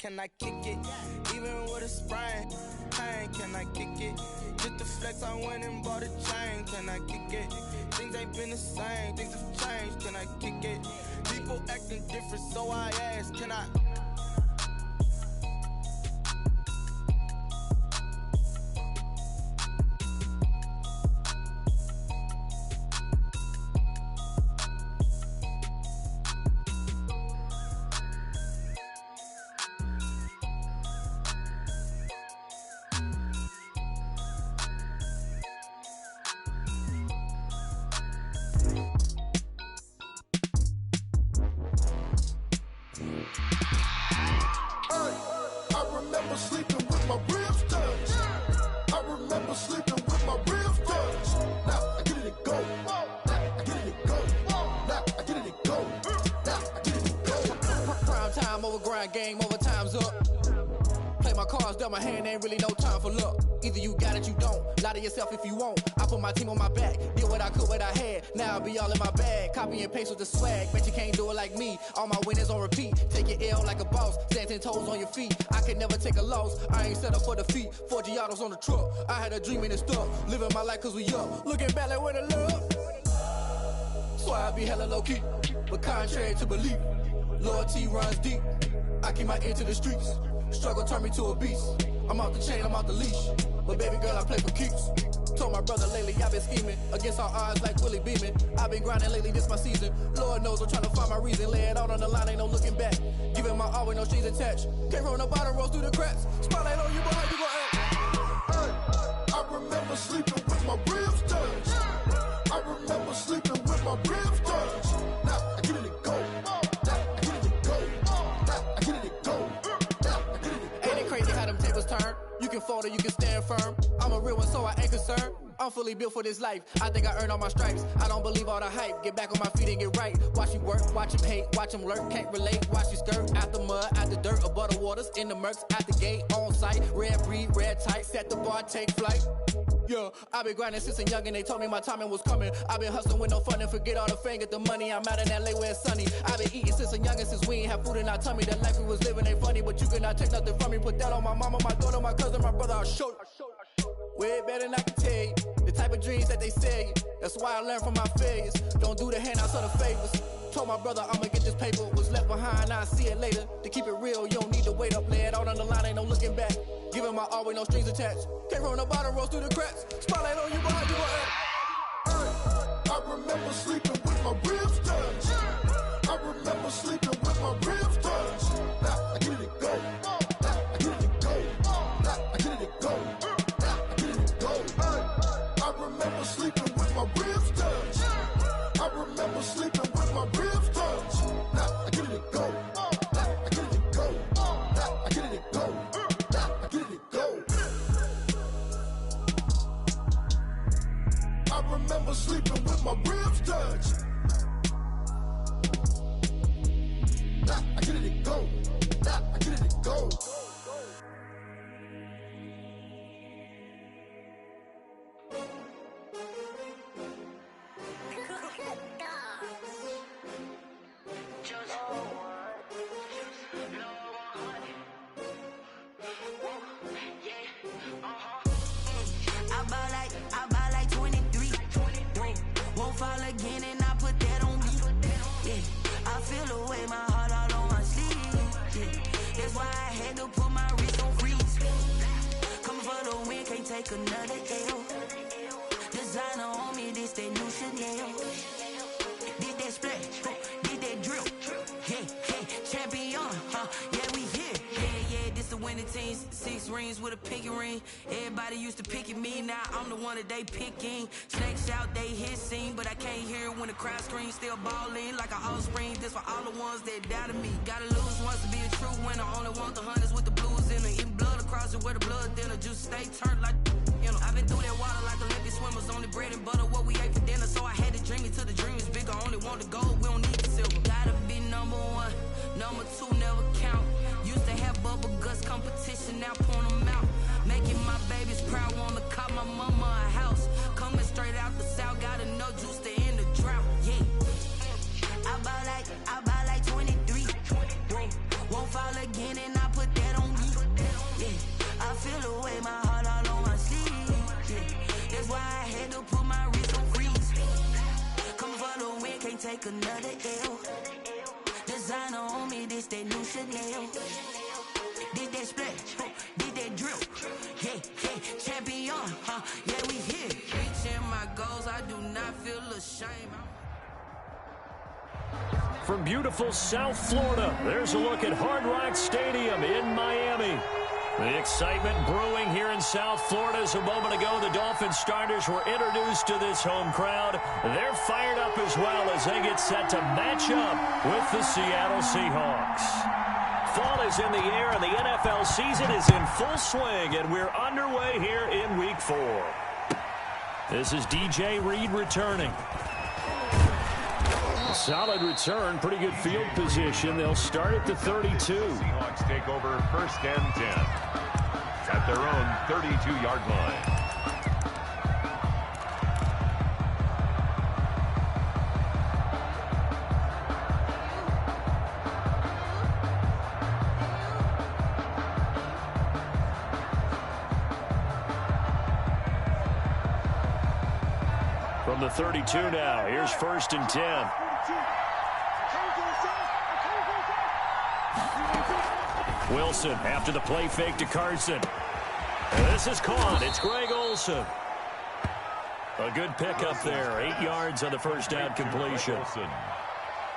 can I kick it? Even with a sprain, pain, can I kick it? Just the flex, I went and bought a chain, can I kick it? Things ain't been the same, things have changed, can I kick it? People acting different, so I ask, can I? Game over, time's up. Play my cards, dealt my hand, ain't really no time for luck. Either you got it, you don't. Lie to yourself if you won't. I put my team on my back, did what I could, what I had. Now I'll be all in my bag. Copy and paste with the swag. Bet you can't do it like me. All my winners on repeat. Take your L like a boss. Stand 10 toes on your feet. I can never take a loss. I ain't set up for defeat. 4 Giottos on the truck. I had a dream and it's stuck. Living my life cause we up. Looking back like where the love. So I be hella low key. But contrary to belief, loyalty runs deep. I keep my ear to the streets. Struggle turned me to a beast. I'm off the chain, I'm off the leash. But baby girl, I play for keeps. Told my brother lately, I've been scheming against all odds like Willie Beeman. I've been grinding lately, this my season. Lord knows I'm trying to find my reason. Lay it out on the line, ain't no looking back. Giving my all with no strings attached. Can't roll no bottom, roll through the cracks. Spotlight on you, but how you gon' act? Hey, I remember sleeping with my ribs touched. I remember sleeping with my ribs touched. Now I get it and go. Turn. You can fold or you can stand firm. I'm a real one, so I ain't concerned. I'm fully built for this life. I think I earned all my stripes. I don't believe all the hype. Get back on my feet and get right. Watch you work, watch him hate, watch him lurk. Can't relate, watch you skirt. Out the mud, out the dirt, above the waters, in the murks, out the gate, on site. Red breed, red tight, set the bar, take flight. Yeah, I been grinding since a young and they told me my timing was coming. I been hustling with no fun and forget all the fame, get the money. I'm out in LA where it's sunny. I been eating since a young and since we ain't have food in our tummy. The life we was living ain't funny, but you cannot take nothing from me. Put that on my mama, my daughter, my cousin, my brother, I'll show you. Way better than I can tell you. The type of dreams that they sell you. That's why I learned from my failures. Don't do the handouts or the favors. Told my brother I'ma get this paper. Was left behind, I'll see it later. To keep it real, you don't need to wait up. Lay it out on the line, ain't no looking back. Giving my all with no strings attached. Can't roll no bottom, roll through the cracks. Spotlight on you, but how you gon' act? I remember sleeping with my ribs touched. I remember sleeping with my ribs touched. Now I get it and go. Now I get it and go. Now I get it and go. Now I get it and go. I remember sleeping with my ribs touched. I remember sleeping with my ribs touched. Now I get it and go. Now I get it and go. Now I get it and go. Now I get it and go. I remember sleeping with my ribs touched. Now I get it and go. Now I get it and go. I buy like 23. Won't fall again and I put that on me. Yeah, I feel the way, my heart all on my sleeve. Yeah, that's why I had to put my wrist on freeze. Coming for the win, can't take another L. Designer on me, this that new Chanel. Did that splash, did that drill. Yeah, champion, yeah, we here. Yeah, this the winning team. 6 rings with a pinky ring. Everybody used to pick at me, now I'm the one that they picking. Snakes out, they hit scene, but I can't hear it when the crowd screams. Still ballin' like an offspring. This for all the ones that doubted me. Gotta lose once to be a true winner. Only want the hunters with the blues in it. Eating blood across it where the blood thinner. Juice stay turned like, you know. I've been through that water like Olympic swimmers. Only bread and butter, what we ate for dinner. So I had to dream it till the dream is bigger. Only want the gold, we don't need the silver. Gotta be number 1, number 2 never count. Used to have bubble guts competition, now point them out. Making my babies proud, wanna cop my mama a house. Coming straight out the south, gotta know juice to end the drought. Yeah, I buy like 23. Won't fall again and I put that Did that splash, did that drip. Yeah, champion, yeah, we here. Reaching my goals, I do not feel ashamed. From beautiful South Florida, there's a look at Hard Rock Stadium in Miami. The excitement brewing here in South Florida. As a moment ago, the Dolphins starters were introduced to this home crowd. They're fired up as well as they get set to match up with the Seattle Seahawks. Fall is in the air and the NFL season is in full swing, and we're underway here in Week 4. This is DJ Reed returning. Solid return, pretty good field position. They'll start at the 32. Seahawks take over 1st and 10 at their own 32-yard line. From the 32 now, here's 1st and 10. Wilson after the play fake to Carson. This is caught. It's Greg Olsen. A good pickup there. 8 yards on the first down completion.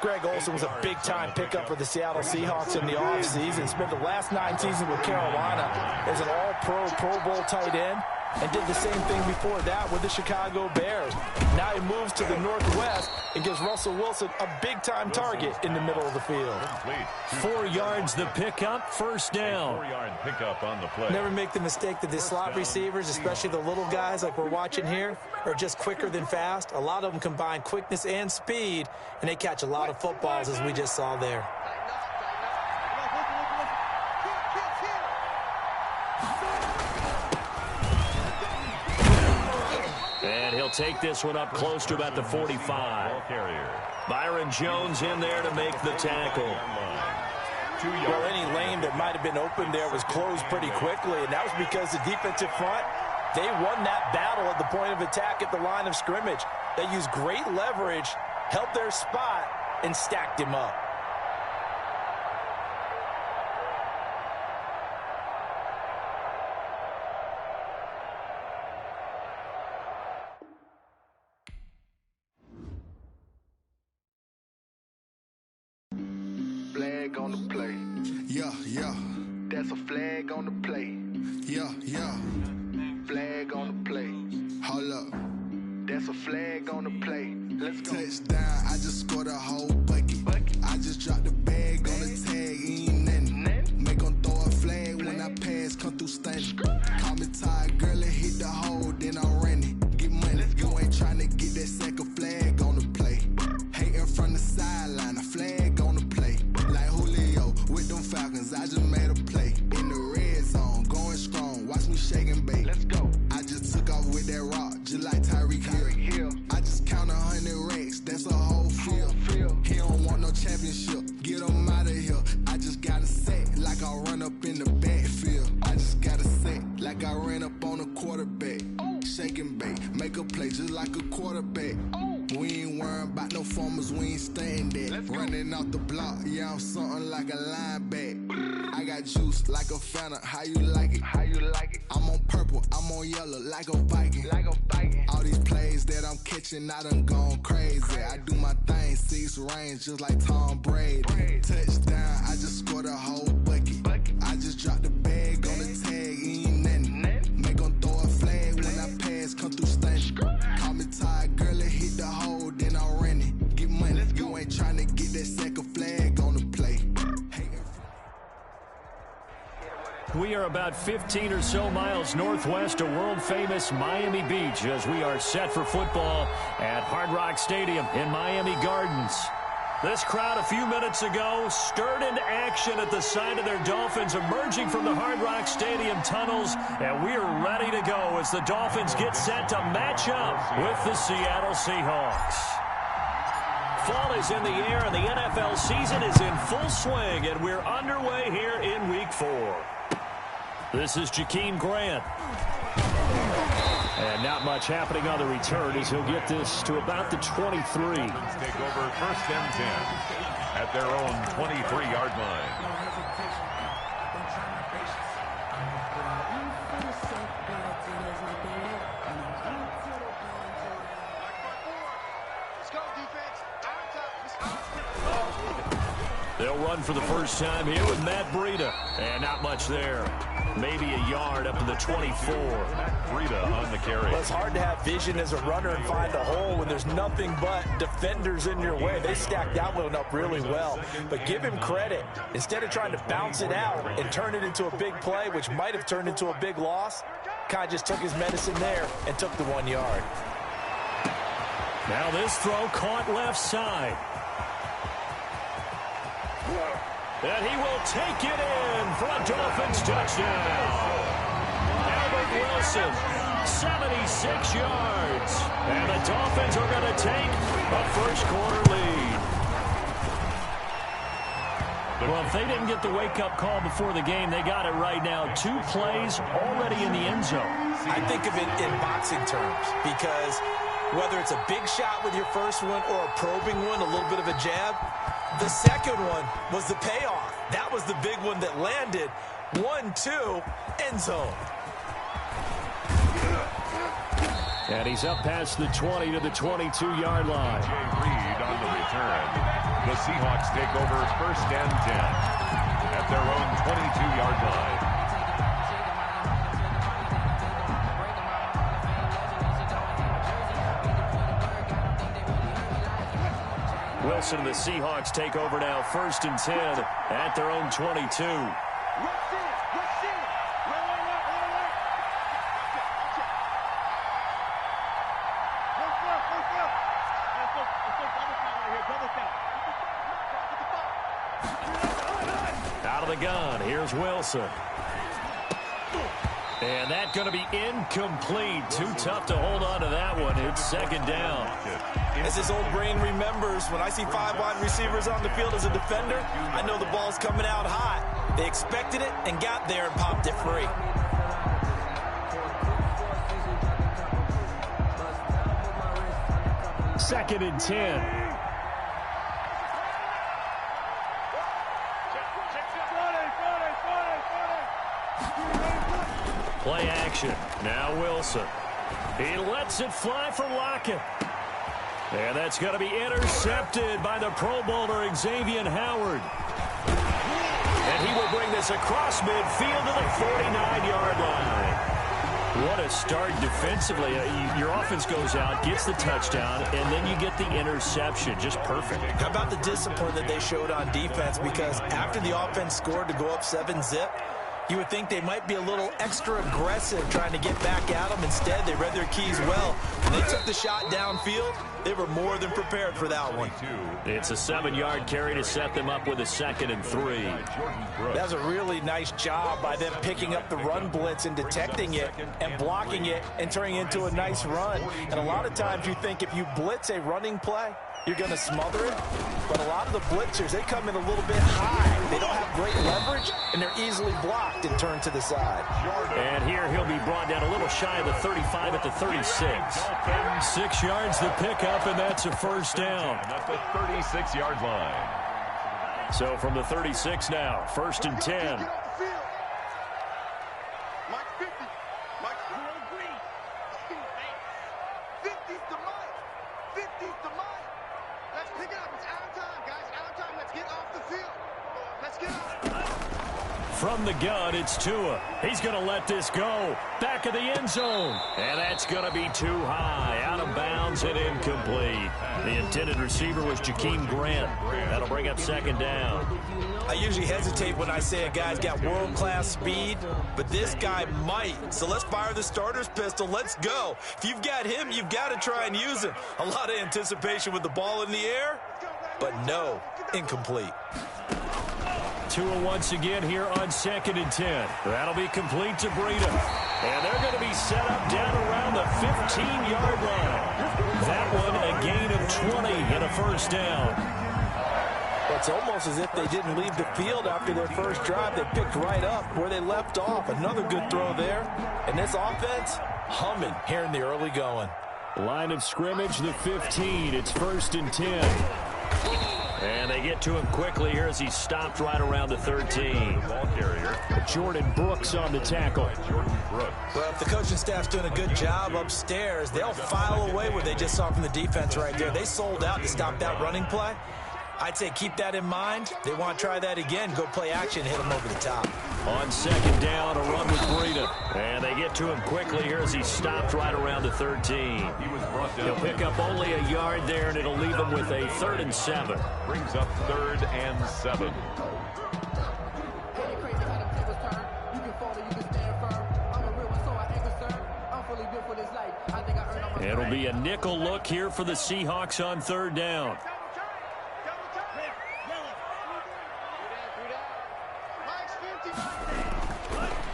Greg Olsen was a big-time pickup for the Seattle Seahawks in the offseason. Spent the last 9 seasons with Carolina as an all-pro, Pro Bowl tight end, and did the same thing before that with the Chicago Bears. Now he moves to the Northwest and gives Russell Wilson a big-time target in the middle of the field. 4 yards the pickup, first down. 4-yard pickup on the play. Never make the mistake that the slot receivers, especially the little guys like we're watching here, are just quicker than fast. A lot of them combine quickness and speed, and they catch a lot of footballs, as we just saw there. And he'll take this one up close to about the 45. Byron Jones in there to make the tackle. Well, any lane that might have been open there was closed pretty quickly, and that was because the defensive front, they won that battle at the point of attack at the line of scrimmage. They used great leverage, held their spot, and stacked him up. Flag on the play. Yeah, yeah. That's a flag on the play. Yeah, yeah. Flag on the play. Hold up. That's a flag on the play. Let's go. Touchdown, I just scored a whole bucket. I just dropped the bag on the tag, ain't nothing. Make them throw a flag when I pass, come through stunning. Call me tired, girl, and hit the hole, then I'm running. Get money, you ain't trying to get that second flag on the play. Hating from the sideline, a flag on the play. Like Julio with them Falcons, I just made a play. In the red zone, going strong, watch me shake and bake. Let's go. I just took off with that rock, just like Tyreek Hill. I just count 100 racks, that's a whole field. He don't want no championship, get him out of here. I just got a set, like I run up in the backfield. I just got a set, like I ran up on a quarterback. Shake and bake, make a play just like a quarterback. We ain't worrying about no formers, we ain't staying there. Running off the block, yeah, I'm something like a linebacker. I got juice like a Fanta, how you like it? How you like it? I'm on purple, I'm on yellow, like a Viking. All these plays that I'm catching, I done gone crazy. I do my thing, 6 range, just like Tom Brady. Touchdown, I just scored a whole bucket. I just dropped the bag on the tag, ain't nothing. Make them throw a flag when I pass, come through stunning. Call me tired, girl, and hit the hole, then I'm running. Get money, you ain't trying to get that second flag on the play. We are about 15 or so miles northwest of world-famous Miami Beach as we are set for football at Hard Rock Stadium in Miami Gardens. This crowd a few minutes ago stirred into action at the sight of their Dolphins emerging from the Hard Rock Stadium tunnels, and we are ready to go as the Dolphins get set to match up with the Seattle Seahawks. Fall is in the air and the NFL season is in full swing, and we're underway here in Week 4. This is Jakeem Grant. And not much happening on the return as he'll get this to about the 23. Take over 1st and 10 at their own 23-yard line. He'll run for the first time here with Matt Breida. And not much there. Maybe a yard up to the 24. Matt Breida on the carry. Well, it's hard to have vision as a runner and find a hole when there's nothing but defenders in your way. They stacked that one up really well. But give him credit. Instead of trying to bounce it out and turn it into a big play, which might have turned into a big loss, kind of just took his medicine there and took the 1 yard. Now this throw caught left side. And he will take it in for a Dolphins touchdown. Albert Wilson, 76 yards. And the Dolphins are going to take a first-quarter lead. Well, if they didn't get the wake-up call before the game, they got it right now. 2 plays already in the end zone. I think of it in boxing terms because whether it's a big shot with your first one or a probing one, a little bit of a jab, the second one was the payoff. That was the big one that landed. 1-2, end zone. And he's up past the 20 to the 22-yard line. Reed on the return. The Seahawks take over first and 10 at their own 22-yard line. Wilson and the Seahawks take over now, first and 10 at their own 22. Out of the gun, here's Wilson. And that's going to be incomplete. Too tough to hold on to that one. It's second down. As his old brain remembers, when I see 5 wide receivers on the field as a defender, I know the ball's coming out hot. They expected it and got there and popped it free. Second and 10. Play action. Now Wilson. He lets it fly for Lockett. And that's going to be intercepted by the Pro Bowler Xavier Howard. And he will bring this across midfield to the 49-yard line. What a start defensively. Your offense goes out, gets the touchdown, and then you get the interception. Just perfect. How about the discipline that they showed on defense? Because after the offense scored to go up 7-zip, you would think they might be a little extra aggressive trying to get back at them. Instead, they read their keys well. When they took the shot downfield, they were more than prepared for that one. It's a 7-yard carry to set them up with a 2nd and 3. That was a really nice job by them picking up the run blitz and detecting it and blocking it and turning it into a nice run. And a lot of times you think if you blitz a running play, you're going to smother it. But a lot of the blitzers, they come in a little bit high. They don't have great leverage, and they're easily blocked and turned to the side. And here he'll be brought down a little shy of the 35 at the 36. 6 yards the pickup, and that's a first down. At the 36-yard line. So from the 36 now, first and 10. From the gun, it's Tua. He's going to let this go. Back of the end zone. And that's going to be too high. Out of bounds and incomplete. The intended receiver was Jakeem Grant. That'll bring up second down. I usually hesitate when I say a guy's got world-class speed, but this guy might. So let's fire the starter's pistol. Let's go. If you've got him, you've got to try and use him. A lot of anticipation with the ball in the air, but no, incomplete. Tua once again here on 2nd and 10. That'll be complete to Breida. And they're going to be set up down around the 15-yard line. That one a gain of 20 and a first down. It's almost as if they didn't leave the field after their first drive. They picked right up where they left off. Another good throw there. And this offense humming here in the early going. Line of scrimmage, the 15. It's first and 10. And they get to him quickly here as he stopped right around the 13. Ball carrier. Jordan Brooks on the tackle. Jordan Brooks. Well, if the coaching staff's doing a good job upstairs, they'll file away what they just saw from the defense right there. They sold out to stop that running play. I'd say keep that in mind. They want to try that again. Go play action, hit them over the top. On second down, a run with Breida. And they get to him quickly here as he stopped right around the 13. He'll pick up only a yard there, and it'll leave him with a 3rd and 7. Brings up 3rd and 7. It'll be a nickel look here for the Seahawks on 3rd down.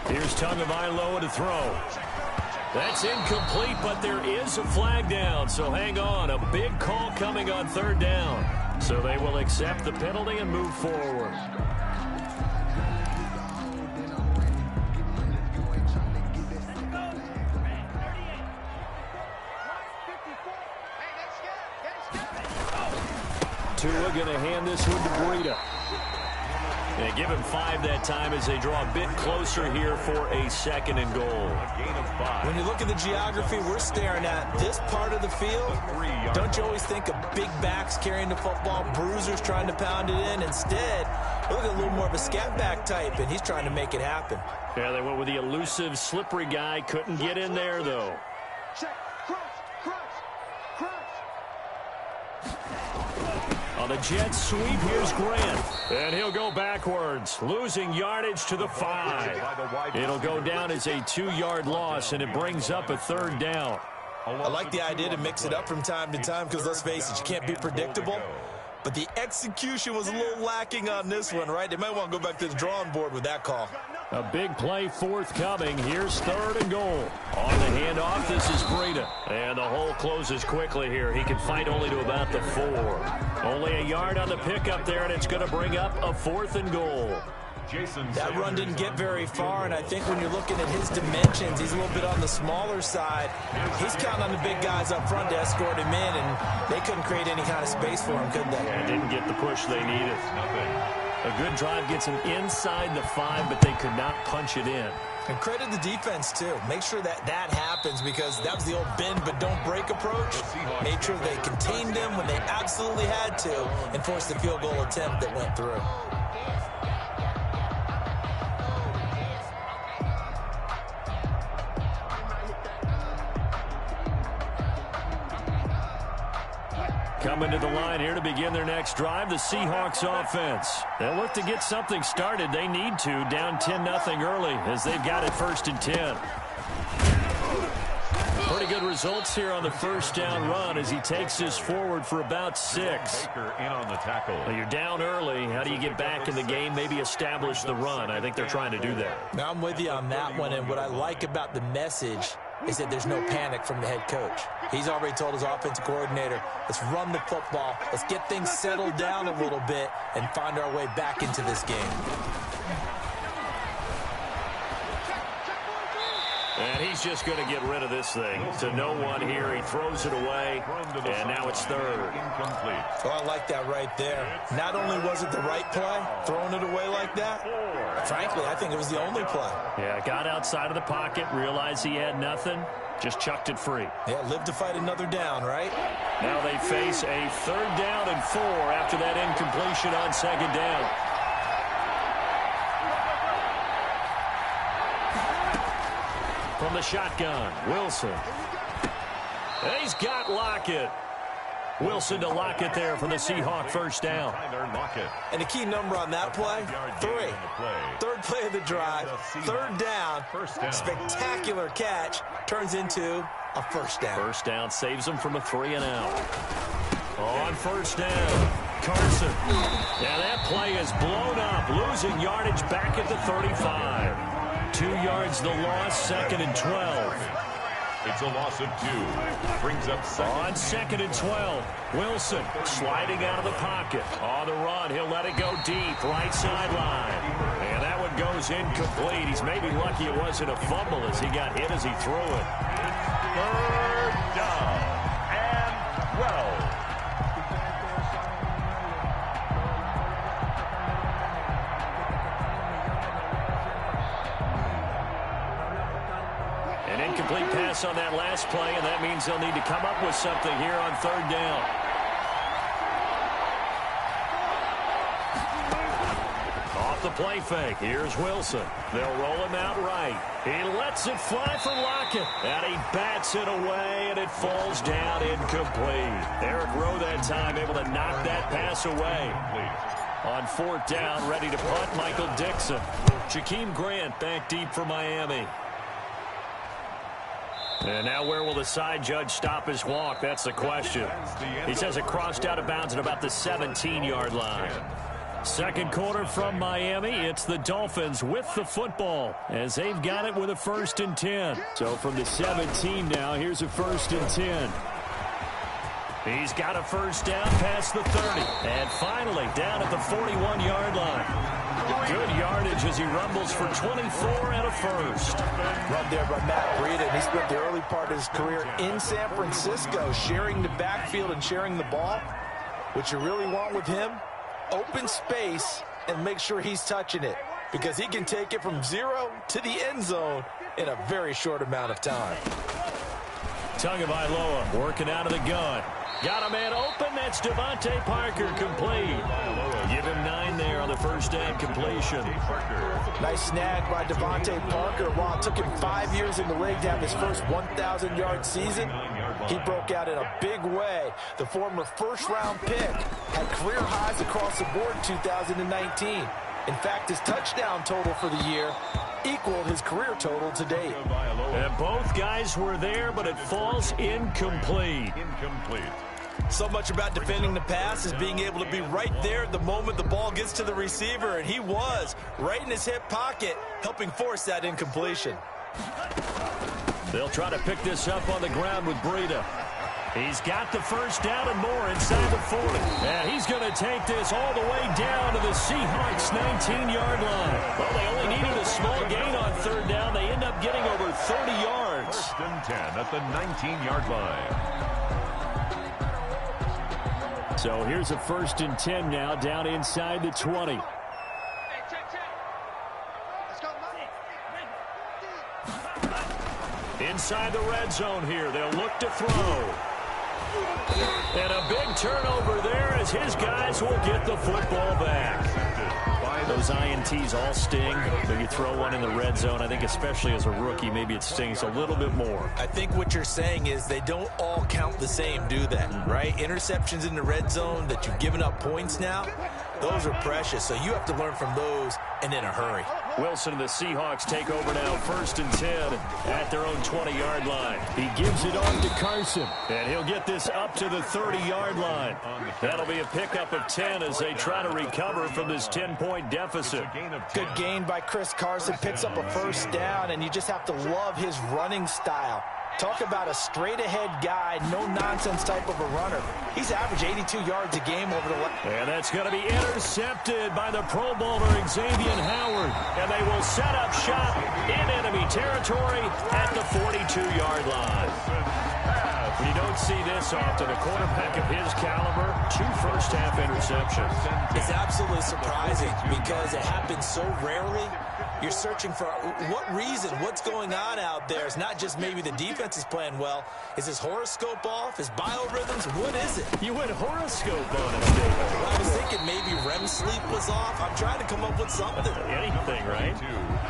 Here's Tagovailoa to throw. That's incomplete, but there is a flag down, so hang on. A big call coming on 3rd down. So they will accept the penalty and move forward. Tua going to hand this one to Breida. They give him 5 that time as they draw a bit closer here for a 2nd and goal. A gain of 5. When you look at the geography we're staring at, this part of the field, don't you always think of big backs carrying the football, bruisers trying to pound it in? Instead, look at a little more of a scat back type, and he's trying to make it happen. Yeah, they went with the elusive, slippery guy. Couldn't get in there, though. On the Jets sweep, here's Grant. And he'll go backwards, losing yardage to the 5. It'll go down as a 2-yard loss, and it brings up a 3rd down. I like the idea to mix it up from time to time because, let's face it, you can't be predictable. But the execution was a little lacking on this one, right? They might want to go back to the drawing board with that call. A big play forthcoming. Here's 3rd and goal. On the handoff, this is Breida. And the hole closes quickly here. He can fight only to about the 4. Only a yard on the pickup there, and it's going to bring up a 4th and goal. That run didn't get very far, and I think when you're looking at his dimensions, he's a little bit on the smaller side. He's counting on the big guys up front to escort him in, and they couldn't create any kind of space for him, could they? Yeah, didn't get the push they needed. A good drive gets them inside the 5, but they could not punch it in. And credit the defense, too. Make sure that happens because that was the old bend but don't break approach. Made sure they contained them when they absolutely had to and forced the field goal attempt that went through. Coming to the line here to begin their next drive, the Seahawks offense. They'll look to get something started. They need to, down 10-0 early as they've got it 1st and 10. Pretty good results here on the 1st down run as he takes this forward for about 6. Baker in on the tackle. Well, you're down early. How do you get back in the game, maybe establish the run? I think they're trying to do that. Now, I'm with you on that one, and what I like about the message is that there's no panic from the head coach. He's already told his offensive coordinator, let's run the football, let's get things settled down a little bit and find our way back into this game. And he's just going to get rid of this thing to no one here. He throws it away, and now it's 3rd. Incomplete. Oh, I like that right there. Not only was it the right play, throwing it away like that, frankly, I think it was the only play. Yeah, got outside of the pocket, realized he had nothing, just chucked it free. Yeah, live to fight another down, right? Now they face a 3rd down and 4 after that incompletion on 2nd down. From the shotgun, Wilson. And he's got Lockett. Wilson to Lockett there for the Seahawk 1st down. And the key number on that play, 3. 3rd play of the drive, 3rd down, spectacular catch, turns into a 1st down. 1st down saves them from a 3 and out. On 1st down, Carson. Yeah, that play is blown up, losing yardage back at the 35. 2 yards the loss, 2nd and 12. It's a loss of 2. Brings up 2nd. On 2nd and 12, Wilson sliding out of the pocket. On the run, he'll let it go deep, right sideline. And that one goes incomplete. He's maybe lucky it wasn't a fumble as he got hit as he threw it. 3rd down and 12. Incomplete pass on that last play, and that means they'll need to come up with something here on 3rd down. play fake. Here's Wilson. They'll roll him out right. He lets it fly for Lockett. And he bats it away, and it falls down incomplete. Eric Rowe that time able to knock that pass away. On 4th down, ready to punt, Michael Dixon. Jakeem Grant back deep for Miami. And now where will the side judge stop his walk? That's the question. He says it crossed out of bounds at about the 17-yard line. Second quarter from Miami. It's the Dolphins with the football as they've got it with a 1st and 10. So from the 17 now, here's a 1st and 10. He's got a first down past the 30. And finally down at the 41-yard line. Good yardage as he rumbles for 24 and a first. Run there by Matt Breida, and he spent the early part of his career in San Francisco sharing the backfield and sharing the ball. What you really want with him, open space and make sure he's touching it, because he can take it from 0 to the end zone in a very short amount of time. Tagovailoa working out of the gun. Got a man open. That's Devontae Parker complete. Give him 9 there on the first down completion. Nice snag by Devontae Parker. While it took him 5 years in the league to have his first 1,000-yard season, he broke out in a big way. The former first-round pick had career highs across the board in 2019. In fact, his touchdown total for the year equaled his career total to date. And both guys were there, but it falls incomplete. So much about defending the pass is being able to be right there the moment the ball gets to the receiver, and he was right in his hip pocket, helping force that incompletion. They'll try to pick this up on the ground with Breida. He's got the first down and more inside the 40. And he's going to take this all the way down to the Seahawks 19-yard line. Well, they only needed a small gain on 3rd down. They end up getting over 30 yards. 1st and 10 at the 19-yard line. So here's a 1st and 10 now down inside the 20. Inside the red zone here. They'll look to throw. And a big turnover there as his guys will get the football back. Those INTs all sting. When you throw one in the red zone, I think especially as a rookie, maybe it stings a little bit more. I think what you're saying is they don't all count the same, do they? Right? Interceptions in the red zone that you've given up points now, those are precious. So you have to learn from those and in a hurry. Wilson and the Seahawks take over now, 1st and 10 at their own 20-yard line. He gives it on to Carson, and he'll get this up to the 30-yard line. That'll be a pickup of 10 as they try to recover from this 10-point deficit. Good gain by Chris Carson, picks up a first down, and you just have to love his running style. Talk about a straight-ahead guy, no-nonsense type of a runner. He's averaged 82 yards a game over the last. And that's going to be intercepted by the Pro Bowler Xavier Howard. And they will set up shop in enemy territory at the 42-yard line. You don't see this often. A quarterback of his caliber, 2 first-half interceptions. It's absolutely surprising because it happens so rarely. You're searching for what reason, what's going on out there. It's not just maybe the defense is playing well. Is his horoscope off? His biorhythms? What is it? You went horoscope on it, David. Well, I was thinking maybe REM sleep was off. I'm trying to come up with something. Anything, right?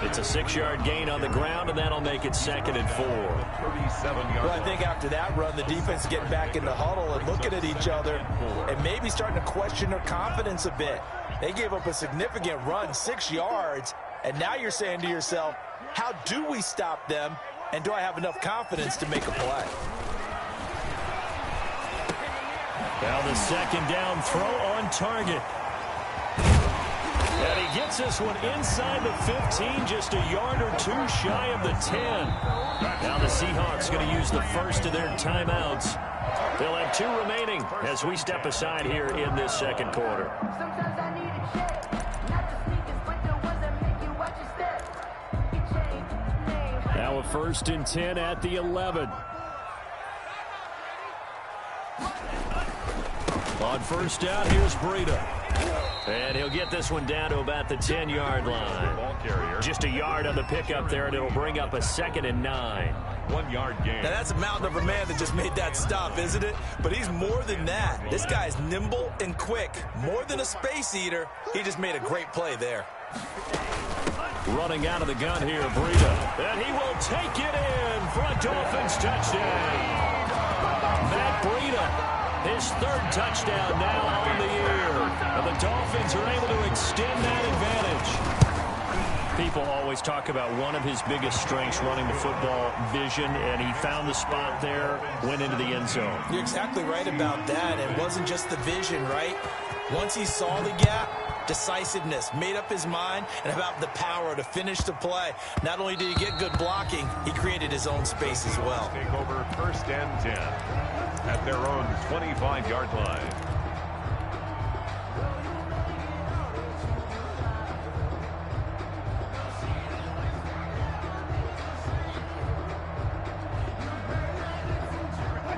It's a 6-yard gain on the ground, and that'll make it 2nd and 4. Well, I think after that run, the defense getting back in the huddle and looking at each other and maybe starting to question their confidence a bit. They gave up a significant run, 6 yards, and now you're saying to yourself, how do we stop them, and do I have enough confidence to make a play? Now the 2nd down throw on target. And he gets this one inside the 15, just a yard or 2 shy of the 10. Now the Seahawks going to use the first of their timeouts. They'll have 2 remaining as we step aside here in this 2nd quarter. Now a 1st and 10 at the 11. On 1st down, here's Breida. And he'll get this one down to about the 10-yard line. Just a yard on the pickup there, and it'll bring up a 2nd and 9. 1-yard gain. Now that's a mountain of a man that just made that stop, isn't it? But he's more than that. This guy's nimble and quick. More than a space eater, he just made a great play there. Running out of the gun here, Breida. And he will take it in for a Dolphins touchdown. Matt Breida, his third touchdown now on the year. And the Dolphins are able to extend that advantage. People always talk about one of his biggest strengths, running the football, vision, and he found the spot there, went into the end zone. You're exactly right about that. It wasn't just the vision, right? Once he saw the gap, decisiveness, made up his mind, and about the power to finish the play. Not only did he get good blocking, he created his own space as well. Take over 1st and 10 at their own 25-yard line.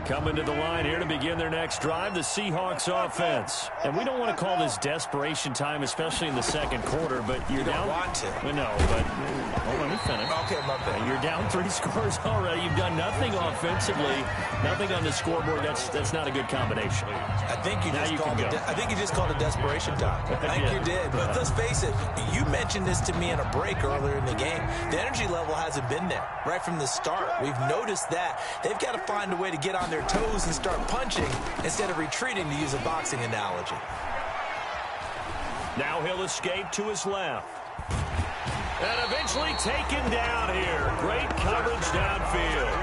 Coming to the line here to begin their next drive, the Seahawks offense. And we don't want to call this desperation time, especially in the second quarter, but you're down. You don't want to. Well, no, but hold on, let me finish. Okay, my bad. You're down 3 scores already. You've done nothing offensively, nothing on the scoreboard. That's not a good combination. I think you just called it desperation time. I think you did. But let's face it, you mentioned this to me in a break earlier in the game. The energy level hasn't been there right from the start. We've noticed that. They've got to find a way to get on their toes and start punching instead of retreating, to use a boxing analogy. Now he'll escape to his left. And eventually taken down here. Great coverage downfield.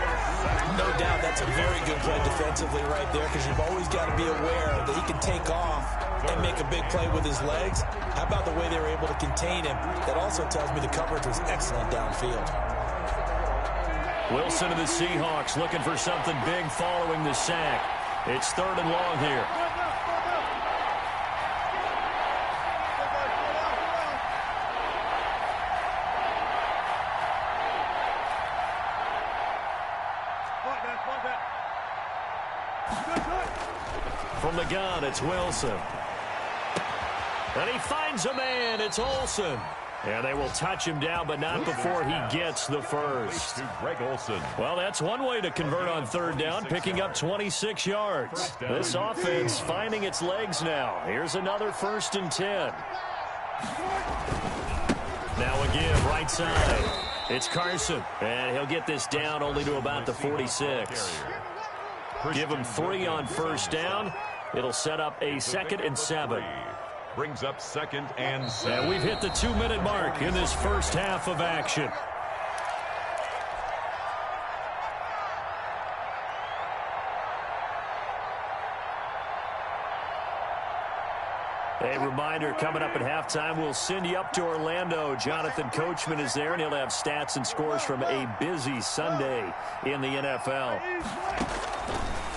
No doubt that's a very good play defensively right there, because you've always got to be aware that he can take off and make a big play with his legs. How about the way they were able to contain him? That also tells me the coverage was excellent downfield. Wilson of the Seahawks looking for something big following the sack. It's 3rd and long here. From the gun, it's Wilson. And he finds a man. It's Olsen. And they will touch him down, but not before he gets the first. To Greg Olsen. Well, that's one way to convert on 3rd down, picking up 26 yards. This offense finding its legs now. Here's another 1st and 10. Now again, right side. It's Carson. And he'll get this down only to about the 46. Give him 3 on 1st down. It'll set up a 2nd and 7. Brings up 2nd and 7. And we've hit the 2-minute mark in this first half of action. A reminder, coming up at halftime, we'll send you up to Orlando. Jonathan Coachman is there, and he'll have stats and scores from a busy Sunday in the NFL.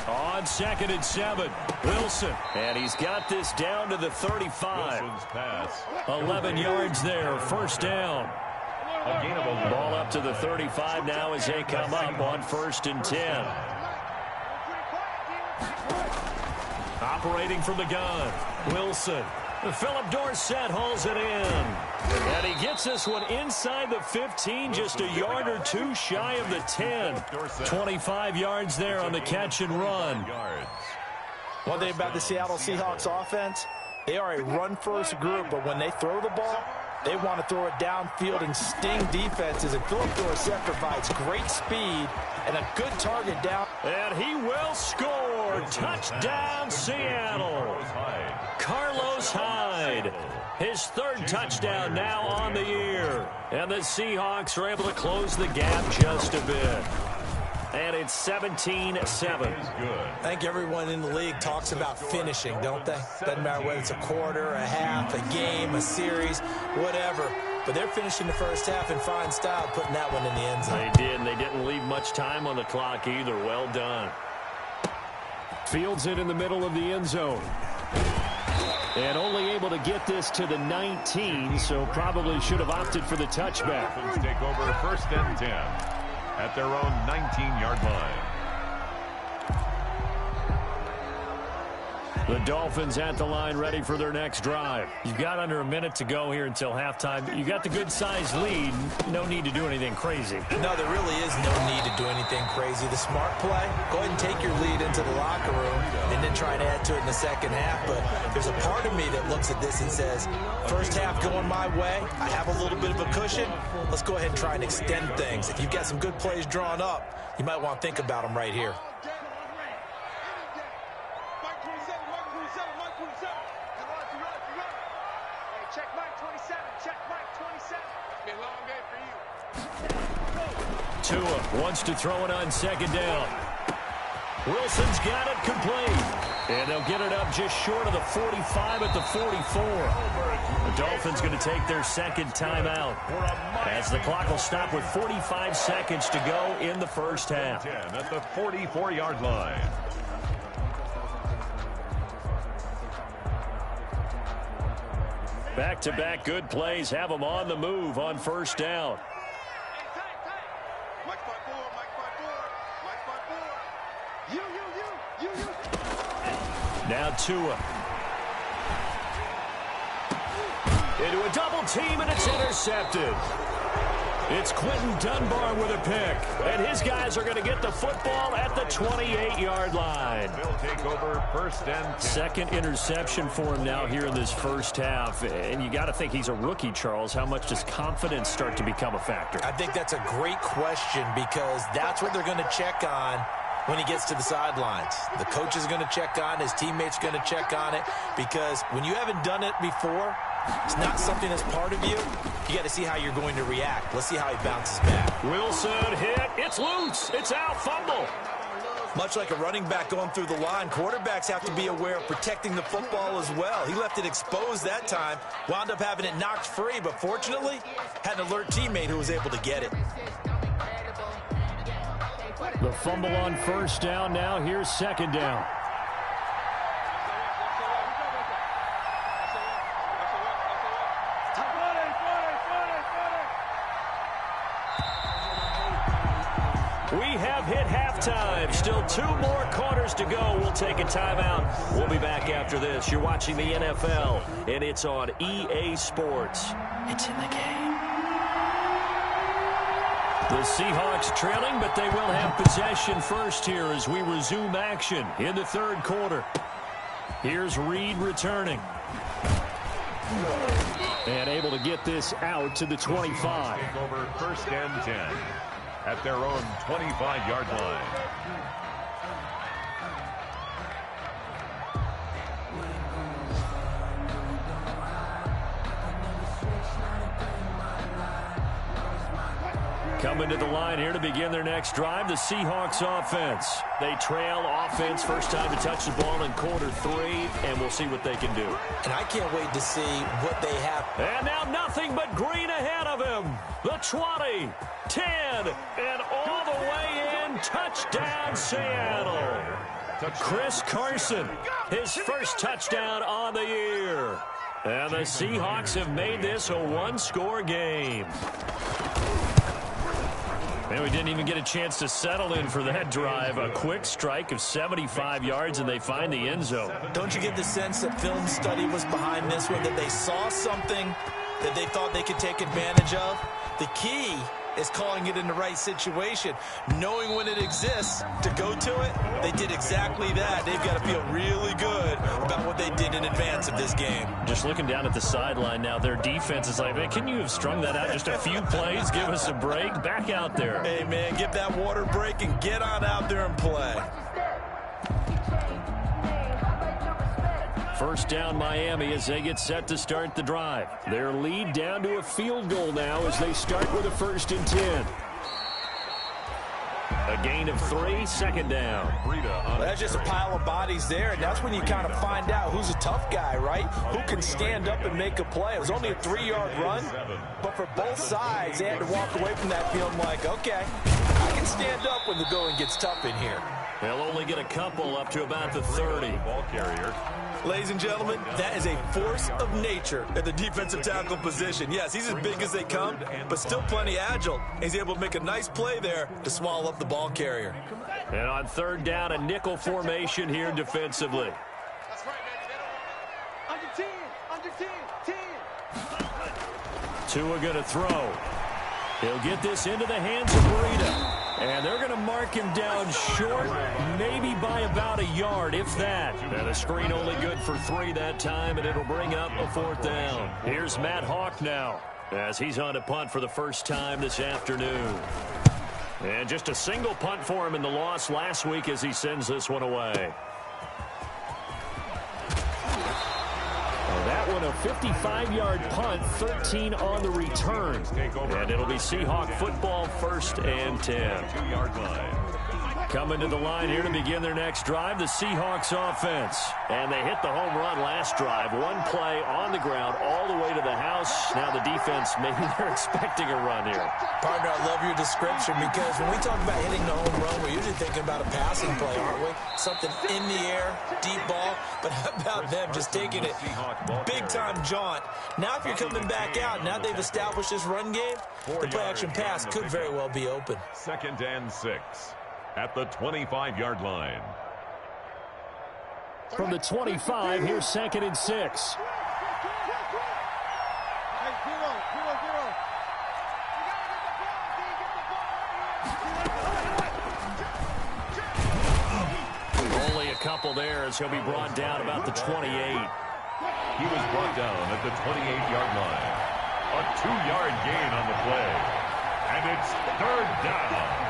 On 2nd and 7, Wilson. And he's got this down to the 35. Wilson's pass. 11 yards there, 1st down. A gain of 11. Ball up to the 35 now as they come up on 1st and 10. Operating from the gun, Wilson. Philip Dorsett hauls it in. And he gets this one inside the 15, just a yard or 2 shy of the 10. 25 yards there on the catch and run. One thing about the Seattle Seahawks offense, they are a run-first group, but when they throw the ball, they want to throw it downfield and sting defenses. And Philip Dorsett provides great speed and a good target down. And he will score. Touchdown, Seattle. Carlos Hyde. His 3rd touchdown now on the year. And the Seahawks are able to close the gap just a bit. And it's 17-7. I think everyone in the league talks about finishing, don't they? Doesn't matter whether it's a quarter, a half, a game, a series, whatever. But they're finishing the first half in fine style, putting that one in the end zone. They did, and they didn't leave much time on the clock either. Well done. Fields it in the middle of the end zone. And only able to get this to the 19, so probably should have opted for the touchback. Take over 1st and 10 at their own 19-yard line. The Dolphins at the line ready for their next drive. You've got under a minute to go here until halftime. You got the good-sized lead. No need to do anything crazy. No, there really is no need to do anything crazy. The smart play, go ahead and take your lead into the locker room and then try to add to it in the second half. But there's a part of me that looks at this and says, first half going my way. I have a little bit of a cushion. Let's go ahead and try and extend things. If you've got some good plays drawn up, you might want to think about them right here. Tua wants to throw it on second down. Wilson's got it complete. And they'll get it up just short of the 45 at the 44. The Dolphins going to take their second timeout as the clock will stop with 45 seconds to go in the first half. At the 44-yard line. Back-to-back good plays have them on the move on first down. Now Tua. Into a double team, and it's intercepted. It's Quentin Dunbar with a pick. And his guys are going to get the football at the 28-yard line. They'll take over first and 10. Second interception for him now here in this first half. And you got to think he's a rookie, Charles. How much does confidence start to become a factor? I think that's a great question because that's what they're going to check on when he gets to the sidelines. The coach is going to check on, his teammates are going to check on it, because when you haven't done it before, it's not something that's part of you. You got to see how you're going to react. Let's see how he bounces back. Wilson hit. It's loose. It's out. Fumble. Much like a running back going through the line, quarterbacks have to be aware of protecting the football as well. He left it exposed that time, wound up having it knocked free, but fortunately, had an alert teammate who was able to get it. The fumble on first down now. Here's second down. We have hit halftime. Still 2 more quarters to go. We'll take a timeout. We'll be back after this. You're watching the NFL, and it's on EA Sports. It's in the game. The Seahawks trailing, but they will have possession first here as we resume action in the third quarter. Here's Reed returning. And able to get this out to the 25. Take over first and 10 at their own 25-yard line. Coming to the line here to begin their next drive, the Seahawks offense. They trail offense, first time to touch the ball in quarter 3, and we'll see what they can do. And I can't wait to see what they have. And now nothing but green ahead of him. The 20, 10, and all the way in. Touchdown, Seattle. Chris Carson, his first touchdown on the year. And the Seahawks have made this a one-score game. And we didn't even get a chance to settle in for that drive. A quick strike of 75 yards, and they find the end zone. Don't you get the sense that film study was behind this one, that they saw something that they thought they could take advantage of? The key is calling it in the right situation, knowing when it exists to go to it. They did exactly that. They've got to feel really good about what they did in advance of this game. Just looking down at the sideline now, their defense is like, man, can you have strung that out just a few plays? Give us a break. Back out there. Hey, man, give that water break and get on out there and play. First down, Miami, as they get set to start the drive. Their lead down to a field goal now as they start with a 1st and 10. A gain of 3, second down. Well, that's just a pile of bodies there, and that's when you kind of find out who's a tough guy, right? Who can stand up and make a play. It was only a 3-yard run, but for both sides, they had to walk away from that feeling like, okay, I can stand up when the going gets tough in here. They'll only get a couple up to about the 30. Ball carrier. Ladies and gentlemen, that is a force of nature at the defensive tackle position. Yes, he's as big as they come, but still plenty agile. He's able to make a nice play there to swallow up the ball carrier. And on third down, a nickel formation here defensively. Tua going to throw. He'll get this into the hands of Breida. And they're going to mark him down short, maybe by about a yard, if that. And the screen only good for 3 that time, and it'll bring up a 4th down. Here's Matt Hawk now, as he's on a punt for the first time this afternoon. And just a single punt for him in the loss last week as he sends this one away. That one a 55-yard punt, 13 on the return. And it'll be Seahawk football, 1st and 10. 2-yard line. Coming to the line here to begin their next drive, the Seahawks offense. And they hit the home run last drive. One play on the ground all the way to the house. Now the defense, maybe they're expecting a run here. Partner, I love your description because when we talk about hitting the home run, we're usually thinking about a passing play, aren't we? Something in the air, deep ball. But how about them just taking it big-time jaunt? Now if you're coming back out, now they've established this run game, the play-action pass could very well be open. 2nd and 6 at the 25-yard line. From the 25, here's 2nd and 6. Only a couple there as he'll be brought down about the 28. He was brought down at the 28-yard line. A 2-yard gain on the play. And it's 3rd down.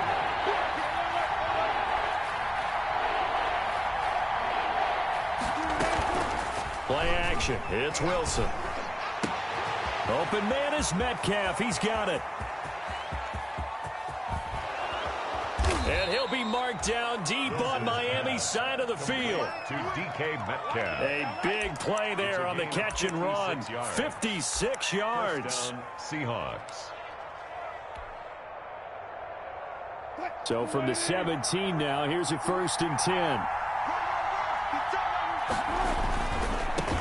Play action. It's Wilson. Open man is Metcalf. He's got it. And he'll be marked down deep on Miami's side of the field. To DK Metcalf. A big play there on the catch and run. 56 yards. Seahawks. So from the 17 now, here's a 1st and 10.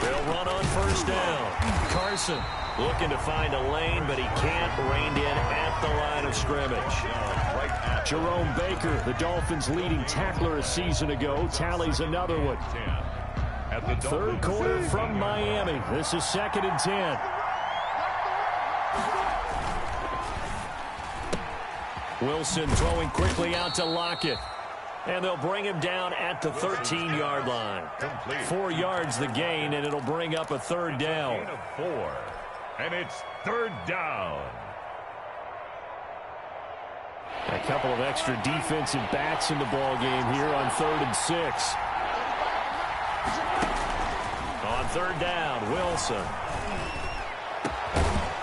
They'll run on 1st down. Carson looking to find a lane, but he can't. Reined in at the line of scrimmage. Jerome Baker, the Dolphins' leading tackler a season ago, tallies another one. 3rd quarter from Miami. This is 2nd and 10. Wilson throwing quickly out to Lockett. And they'll bring him down at the 13-yard line. 4 yards the gain, and it'll bring up a 3rd down. Gain of 4. And it's 3rd down. A couple of extra defensive backs in the ball game here on 3rd and 6. On 3rd down, Wilson.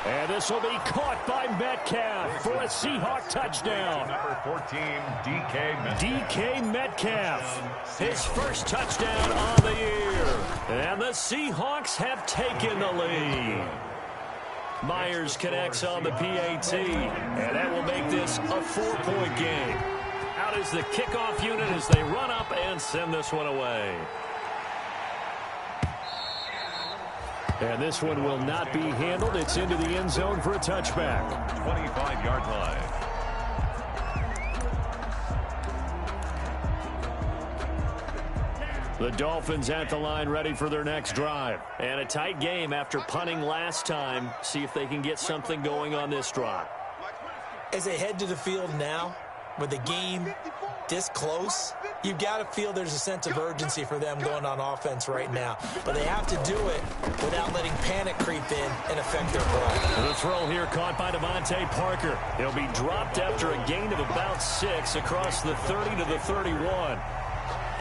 And this will be caught by Metcalf for a Seahawk touchdown. Number 14, DK Metcalf. His first touchdown on the year. And the Seahawks have taken the lead. Myers connects on the PAT. And that will make this a 4-point game. Out is the kickoff unit as they run up and send this one away. And this one will not be handled. It's into the end zone for a touchback. 25-yard line. The Dolphins at the line ready for their next drive. And a tight game after punting last time. See if they can get something going on this drive. As they head to the field now, with the game this close, you've got to feel there's a sense of urgency for them going on offense right now. But they have to do it without letting panic creep in and affect their play. The throw here caught by Devontae Parker. He'll be dropped after a gain of about 6 across the 30 to the 31.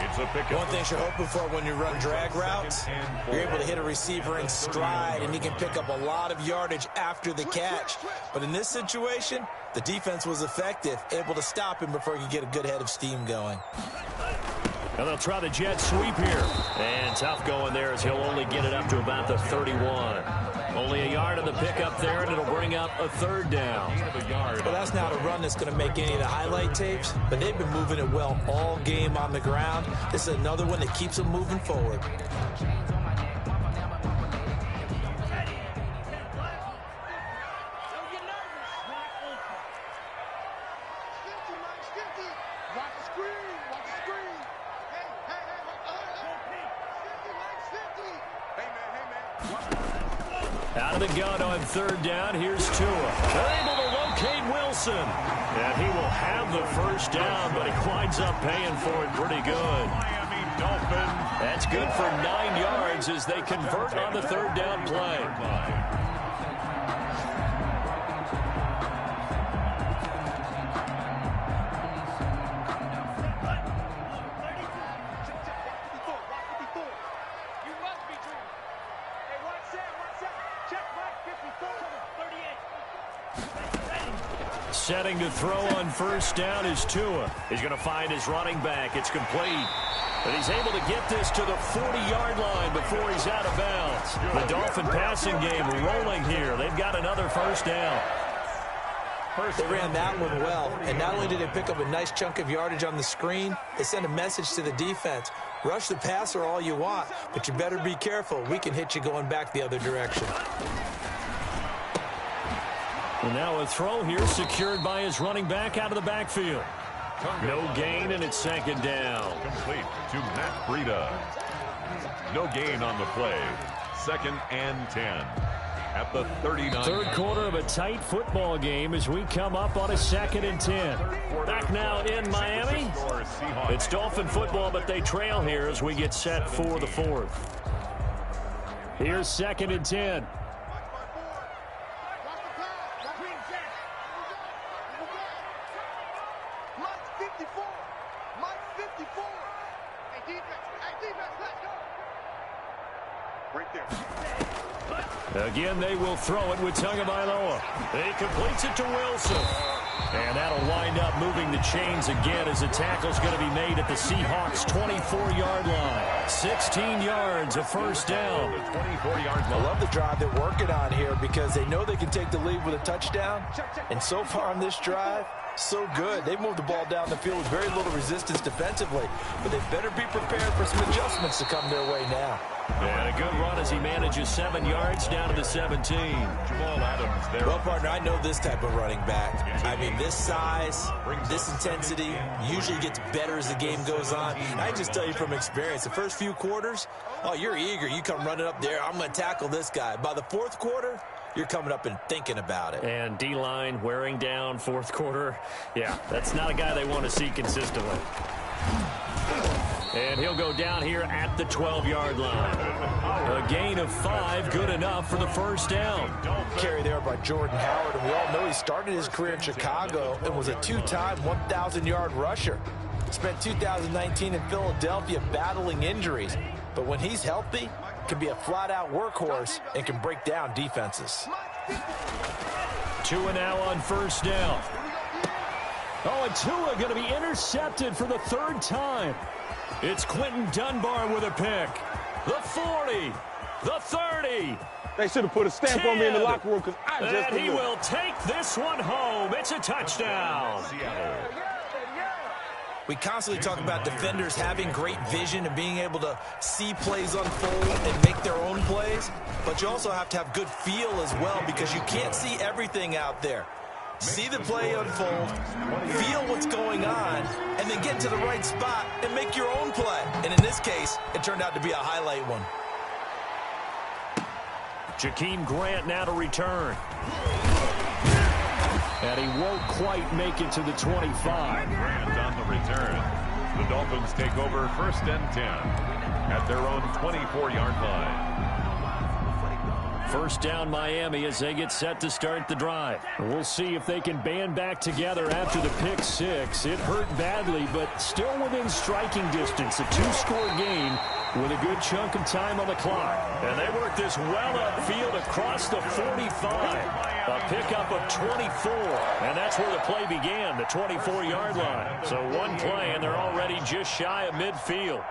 It's a pickup. One thing you're hoping for when you run drag routes, you're able to hit a receiver in stride, and he can pick up a lot of yardage after the catch. But in this situation, the defense was effective, able to stop him before he could get a good head of steam going. And they'll try the jet sweep here. And tough going there as he'll only get it up to about the 31. Only a yard of the pickup there, and it'll bring up a 3rd down. Well, that's not a run that's going to make any of the highlight tapes, but they've been moving it well all game on the ground. This is another one that keeps them moving forward. Out of the gun on third down. Here's Tua. They're able to locate Wilson. And he will have the first down, but he winds up paying for it pretty good. Miami Dolphins. That's good for 9 yards as they convert on the third down play. Setting to throw on first down is Tua. He's going to find his running back. It's complete. But he's able to get this to the 40-yard line before he's out of bounds. The Dolphin passing game rolling here. They've got another first down. They ran that one well, and not only did they pick up a nice chunk of yardage on the screen, they sent a message to the defense. Rush the passer all you want, but you better be careful. We can hit you going back the other direction. And now a throw here secured by his running back out of the backfield. No gain, and it's second down. Complete to Matt Breida. No gain on the play. 2nd and 10 at the 39. Third quarter of a tight football game as we come up on a 2nd and 10. Back now in Miami. It's Dolphin football, but they trail here as we get set for the 4th. Here's 2nd and 10. Again, they will throw it with Tagovailoa. He completes it to Wilson. And that'll wind up moving the chains again as the tackle's going to be made at the Seahawks' 24-yard line. 16 yards, a first down. 24-yard line. I love the drive they're working on here because they know they can take the lead with a touchdown. And so far on this drive, so good. They've moved the ball down the field with very little resistance defensively. But they better be prepared for some adjustments to come their way now. And a good run as he manages 7 yards down to the 17. Jamal Adams there. Well, partner, I know this type of running back. I mean, this size, this intensity usually gets better as the game goes on. And I just tell you from experience, the first few quarters, oh, you're eager. You come running up there, I'm going to tackle this guy. By the 4th quarter, you're coming up and thinking about it. And D-line wearing down 4th quarter. Yeah, that's not a guy they want to see consistently. And he'll go down here at the 12-yard line. A gain of 5, good enough for the first down. Carry there by Jordan Howard, and we all know he started his career in Chicago and was a 2-time 1,000-yard rusher. Spent 2019 in Philadelphia battling injuries, but when he's healthy, can be a flat-out workhorse and can break down defenses. Tua now on first down. Oh, and Tua going to be intercepted for the 3rd time. It's Quentin Dunbar with a pick. The 40, the 30. They should have put a stamp 10, on me in the locker room because I just and he will take this one home. It's a touchdown. We constantly talk about defenders having great vision and being able to see plays unfold and make their own plays. But you also have to have good feel as well because you can't see everything out there. See the play unfold, feel what's going on, and then get to the right spot and make your own play. And in this case, it turned out to be a highlight one. Jakeem Grant now to return. And he won't quite make it to the 25. Grant on the return. The Dolphins take over 1st and 10 at their own 24-yard line. First down Miami as they get set to start the drive. We'll see if they can band back together after the pick 6. It hurt badly, but still within striking distance. A 2-score game with a good chunk of time on the clock. And they work this well upfield across the 45. A pickup of 24. And that's where the play began, the 24-yard line. So one play, and they're already just shy of midfield.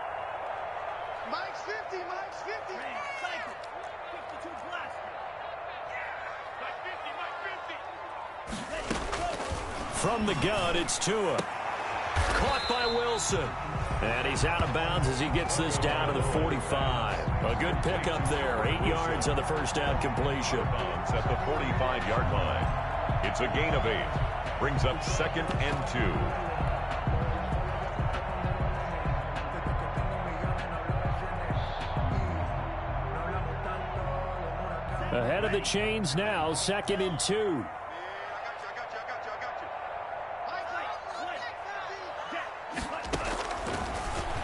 Mike's 50, Mike's 50. From the gun, it's Tua. Caught by Wilson. And he's out of bounds as he gets this down to the 45. A good pickup there. 8 yards on the first down completion. At the 45-yard line. It's a gain of 8. Brings up 2nd and 2. Ahead of the chains now, 2nd and 2.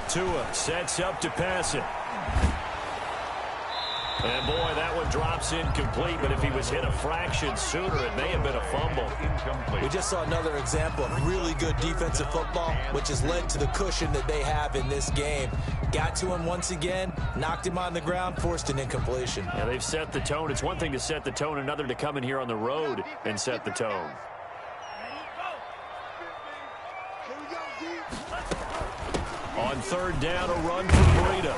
Tua sets up to pass it. And boy, that one drops incomplete, but if he was hit a fraction sooner, it may have been a fumble. Incomplete. We just saw another example of really good defensive football, which has led to the cushion that they have in this game. Got to him once again, knocked him on the ground, forced an incompletion. Yeah, they've set the tone. It's one thing to set the tone, another to come in here on the road and set the tone. On 3rd down, a run for Breida.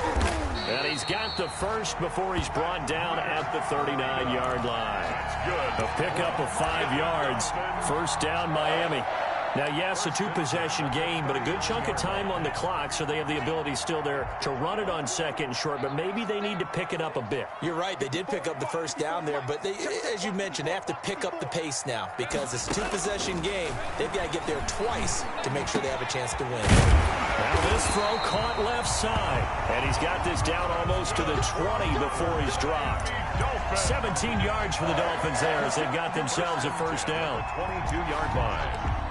And he's got the first before he's brought down at the 39-yard line. That's good. A pickup of 5 yards. 1st down, Miami. Now, yes, a 2-possession game, but a good chunk of time on the clock, so they have the ability still there to run it on 2nd and short, but maybe they need to pick it up a bit. You're right. They did pick up the 1st down there, but they, as you mentioned, they have to pick up the pace now because it's a 2-possession game. They've got to get there twice to make sure they have a chance to win. Now this throw caught left side, and he's got this down almost to the 20 before he's dropped. 17 yards for the Dolphins there as they've got themselves a 1st down. 22-yard line.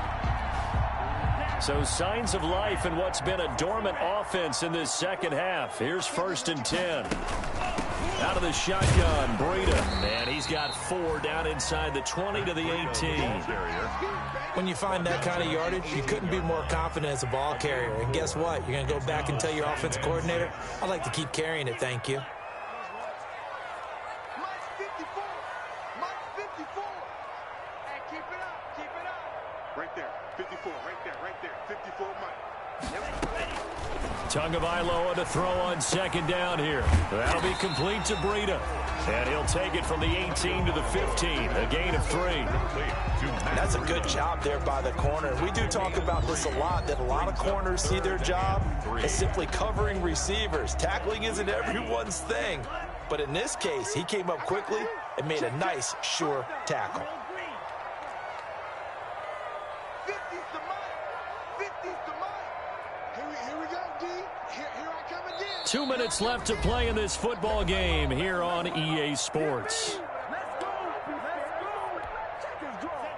So signs of life in what's been a dormant offense in this 2nd half. Here's 1st and 10. Out of the shotgun, Breida. And he's got 4 down inside the 20 to the 18. When you find that kind of yardage, you couldn't be more confident as a ball carrier. And guess what? You're going to go back and tell your offensive coordinator, I'd like to keep carrying it, thank you. Right there, 54, right there, 54, Mike. Tagovailoa to throw on 2nd down here. That'll be complete to Breida. And he'll take it from the 18 to the 15, a gain of 3. That's a good job there by the corner. We do talk about this a lot, that a lot of corners see their job as simply covering receivers. Tackling isn't everyone's thing. But in this case, he came up quickly and made a nice, sure tackle. 50's the mic. 50's the mic. Here we go, D. Here I come again. 2 minutes left to play in this football game here on EA Sports.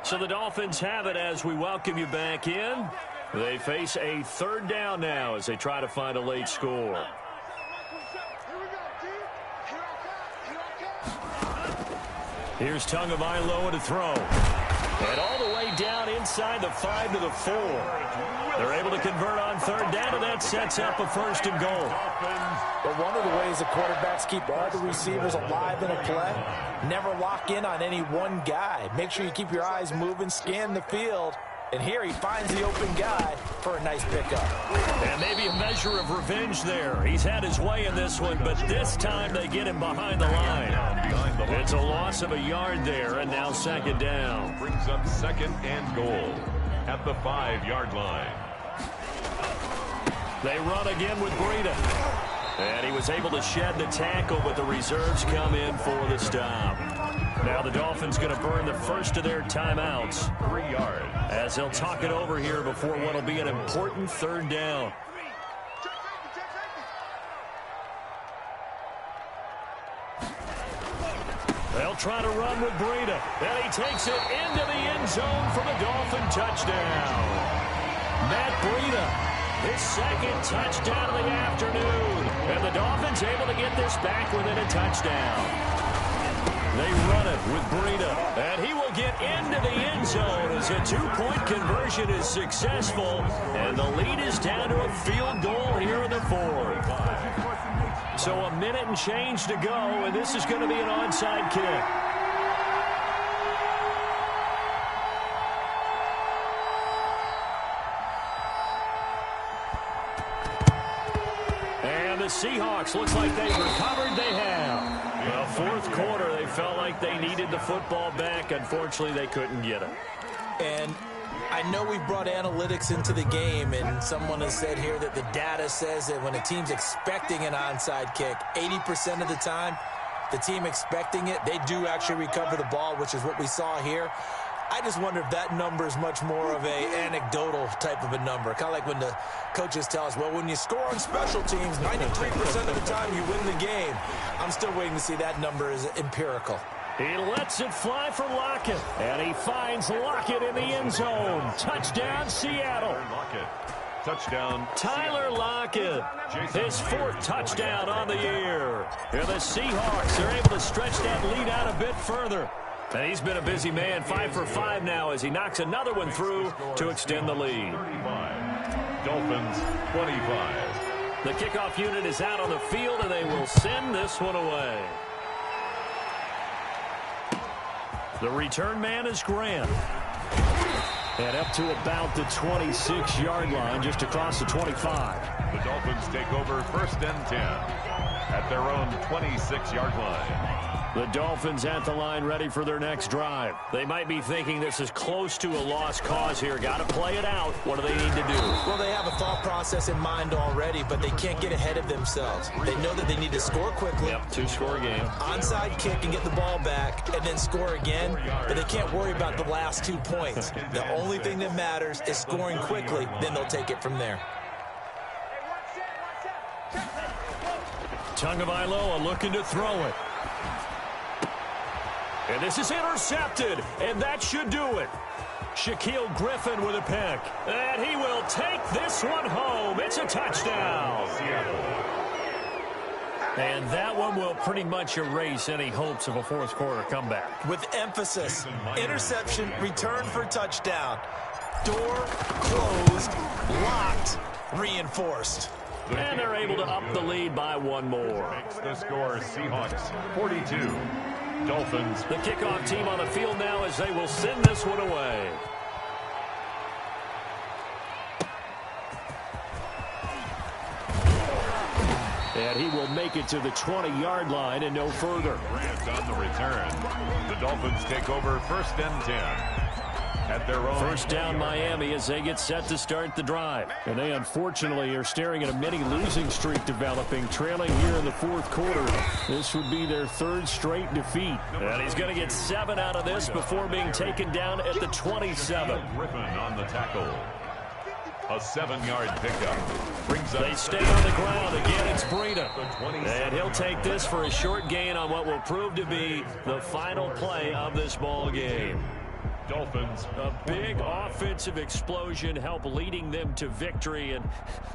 So the Dolphins have it as we welcome you back in. They face a 3rd down now as they try to find a late score. Here's Tagovailoa to throw. And all the way down inside the 5 to the 4. They're able to convert on 3rd down, and that sets up a 1st and goal. But one of the ways the quarterbacks keep all the receivers alive in a play, never lock in on any one guy. Make sure you keep your eyes moving, scan the field. And here he finds the open guy for a nice pickup. And maybe a measure of revenge there. He's had his way in this one, but this time they get him behind the line. It's a loss of a yard there, and now 2nd down. Brings up 2nd and goal at the 5-yard line. They run again with Breida. And he was able to shed the tackle, but the reserves come in for the stop. Now the Dolphins going to burn the first of their timeouts. 3 yards. As they'll talk it over here before what will be an important 3rd down. They'll try to run with Breida. And he takes it into the end zone for the Dolphin touchdown. Matt Breida, his 2nd touchdown of the afternoon. And the Dolphins able to get this back within a touchdown. They run it with Breida, and he will get into the end zone as a 2-point conversion is successful, and the lead is down to a field goal here in the 4th. So a minute and change to go, and this is going to be an onside kick. And the Seahawks, looks like they've recovered. They have. Well, 4th quarter, they felt like they needed the football back. Unfortunately, they couldn't get it. And I know we brought analytics into the game, and someone has said here that the data says that when a team's expecting an onside kick, 80% of the time, the team expecting it, they do actually recover the ball, which is what we saw here. I just wonder if that number is much more of a anecdotal type of a number. Kind of like when the coaches tell us, well, when you score on special teams, 93% of the time you win the game. I'm still waiting to see that number is empirical. He lets it fly for Lockett, and he finds Lockett in the end zone. Touchdown, Seattle. Touchdown, Tyler Lockett, his 4th touchdown on the year. And the Seahawks are able to stretch that lead out a bit further. And he's been a busy man, 5 for 5 now as he knocks another one through to extend the lead. 35. Dolphins, 25. The kickoff unit is out on the field, and they will send this one away. The return man is Grant. And up to about the 26-yard line, just across the 25. The Dolphins take over 1st and 10 at their own 26-yard line. The Dolphins at the line ready for their next drive. They might be thinking this is close to a lost cause here. Got to play it out. What do they need to do? Well, they have a thought process in mind already, but they can't get ahead of themselves. They know that they need to score quickly. Yep, 2-score game. Onside kick and get the ball back and then score again, but they can't worry about the last 2 points. The only thing that matters is scoring quickly, then they'll take it from there. Tagovailoa looking to throw it. And this is intercepted, and that should do it. Shaquille Griffin with a pick. And he will take this one home. It's a touchdown. And that one will pretty much erase any hopes of a 4th quarter comeback. With emphasis, interception, return for touchdown. Door closed, locked, reinforced. And they're able to up the lead by 1 more. Makes the score Seahawks 42. Dolphins. The kickoff team on the field now as they will send this one away. And he will make it to the 20-yard line and no further. Grant on the return. The Dolphins take over 1st and 10. At their own 1st down Miami as they get set to start the drive. And they unfortunately are staring at a mini losing streak developing, trailing here in the 4th quarter. This would be their 3rd straight defeat. And he's going to get 7 out of this before being taken down at the 27. Griffin on the tackle. A 7-yard pickup. Brings up. They stay on the ground. Again, it's Breida. And he'll take this for a short gain on what will prove to be the final play of this ball game. Dolphins. A big offensive explosion helped leading them to victory. And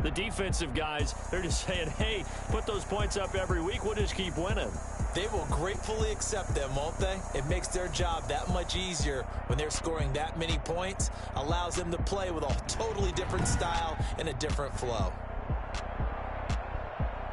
the defensive guys, they're just saying, hey, put those points up every week. We'll just keep winning. They will gratefully accept them, won't they? It makes their job that much easier when they're scoring that many points. Allows them to play with a totally different style and a different flow.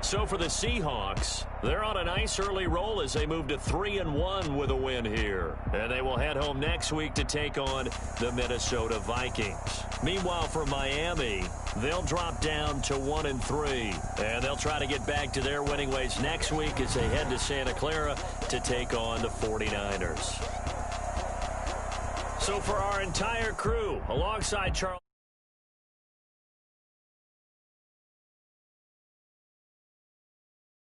So for the Seahawks, they're on a nice early roll as they move to 3-1 with a win here. And they will head home next week to take on the Minnesota Vikings. Meanwhile, for Miami, they'll drop down to 1-3. And they'll try to get back to their winning ways next week as they head to Santa Clara to take on the 49ers. So for our entire crew, alongside Charles